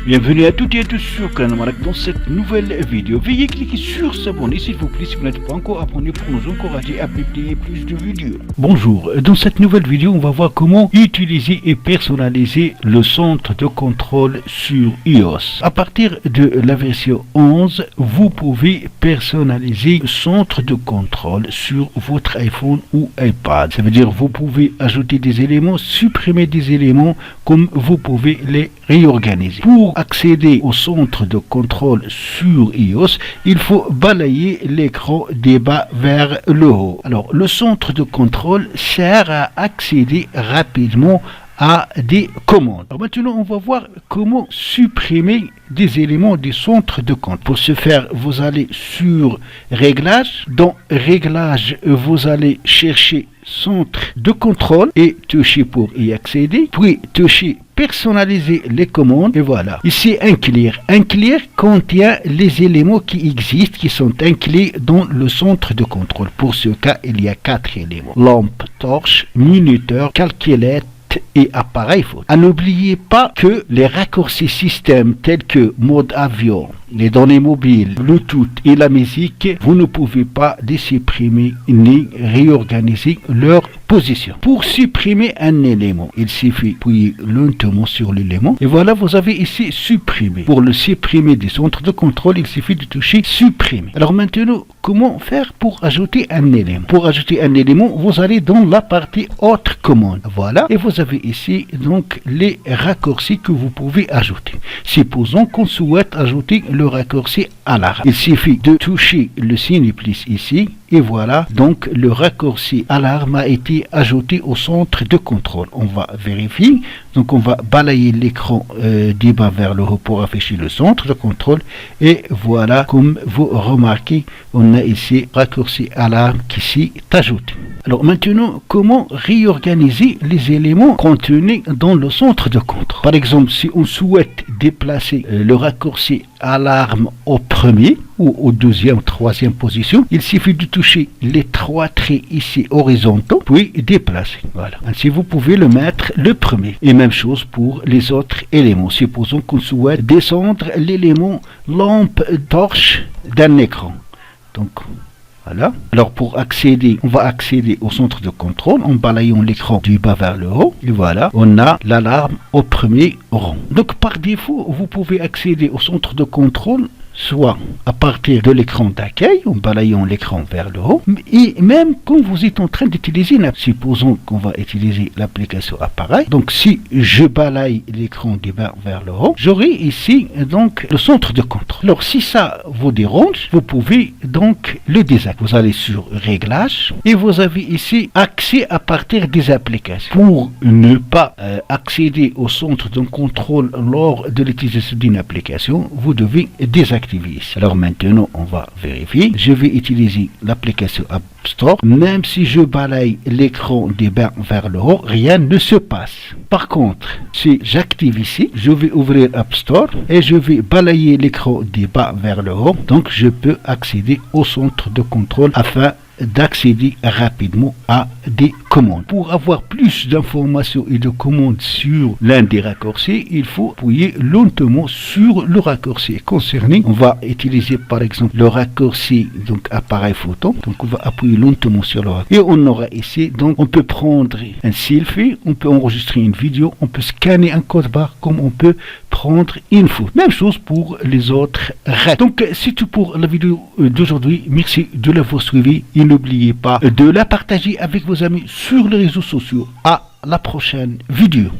Bienvenue à toutes et à tous sur Canal dans cette nouvelle vidéo. Veuillez cliquer sur s'abonner s'il vous plaît si vous n'êtes pas encore abonné pour nous encourager à publier plus de vidéos. Bonjour, dans cette nouvelle vidéo on va voir comment utiliser et personnaliser le centre de contrôle sur iOS. À partir de la version 11, vous pouvez personnaliser le centre de contrôle sur votre iPhone ou iPad. Ça veut dire vous pouvez ajouter des éléments, supprimer des éléments comme vous pouvez les réorganiser. Pour accéder au centre de contrôle sur iOS, il faut balayer l'écran des bas vers le haut. Alors, le centre de contrôle sert à accéder rapidement à des commandes. Alors maintenant, on va voir comment supprimer des éléments du centre de contrôle. Pour ce faire, vous allez sur Réglages. Dans Réglages, vous allez chercher Centre de contrôle et toucher pour y accéder. Puis toucher Personnaliser les commandes et voilà. Ici, inclure. Inclure contient les éléments qui existent, qui sont inclus dans le centre de contrôle. Pour ce cas, il y a 4 éléments. Lampe, torche, minuteur, calculette et appareil photo. N'oubliez pas que les raccourcis système tels que mode avion, les données mobiles, Bluetooth et la musique, vous ne pouvez pas les supprimer ni réorganiser leur position. Pour supprimer un élément, il suffit d'appuyer lentement sur l'élément et voilà, vous avez ici supprimer. Pour le supprimer du centre de contrôle, il suffit de toucher supprimer. Alors maintenant, comment faire pour ajouter un élément? Pour ajouter un élément, vous allez dans la partie autre commande. Voilà, et vous avez ici donc les raccourcis que vous pouvez ajouter. Supposons qu'on souhaite ajouter le raccourci alarme. Il suffit de toucher le signe plus ici et voilà, donc le raccourci alarme a été ajouté au centre de contrôle. On va vérifier, donc on va balayer l'écran du bas vers le haut pour afficher le centre de contrôle et voilà, comme vous remarquez, on a ici raccourci alarme qui s'est ajouté. Alors maintenant, comment réorganiser les éléments contenus dans le centre de contrôle? Par exemple, si on souhaite déplacer le raccourci alarme au premier ou au deuxième, troisième position, il suffit de toucher les 3 traits ici horizontaux, puis déplacer. Voilà. Ainsi, vous pouvez le mettre le premier. Et même chose pour les autres éléments. Supposons qu'on souhaite descendre l'élément lampe torche d'un écran. Donc, voilà. Alors pour accéder, on va accéder au centre de contrôle en balayant l'écran du bas vers le haut. Et voilà, on a l'alarme au premier rang. Donc par défaut, vous pouvez accéder au centre de contrôle soit à partir de l'écran d'accueil, en balayant l'écran vers le haut, et même quand vous êtes en train d'utiliser, supposons qu'on va utiliser l'application appareil, donc si je balaye l'écran du bas vers le haut, j'aurai ici donc le centre de contrôle. Alors si ça vous dérange, vous pouvez donc le désactiver. Vous allez sur Réglages et vous avez ici accès à partir des applications. Pour ne pas accéder au centre de contrôle lors de l'utilisation d'une application, vous devez désactiver. Alors maintenant, on va vérifier. Je vais utiliser l'application App Store. Même si je balaye l'écran des bas vers le haut, rien ne se passe. Par contre, si j'active ici, je vais ouvrir App Store et je vais balayer l'écran des bas vers le haut. Donc, je peux accéder au centre de contrôle afin d'accéder rapidement à des commandes. Pour avoir plus d'informations et de commandes sur l'un des raccourcis, il faut appuyer lentement sur le raccourci concerné. On va utiliser par exemple le raccourci donc appareil photo. Donc on va appuyer lentement sur le raccourci et on aura ici, donc on peut prendre un selfie, on peut enregistrer une vidéo, on peut scanner un code barre comme on peut prendre une photo. Même chose pour les autres raccourcis. Donc c'est tout pour la vidéo d'aujourd'hui. Merci de l'avoir suivi. N'oubliez pas de la partager avec vos amis sur les réseaux sociaux. À la prochaine vidéo.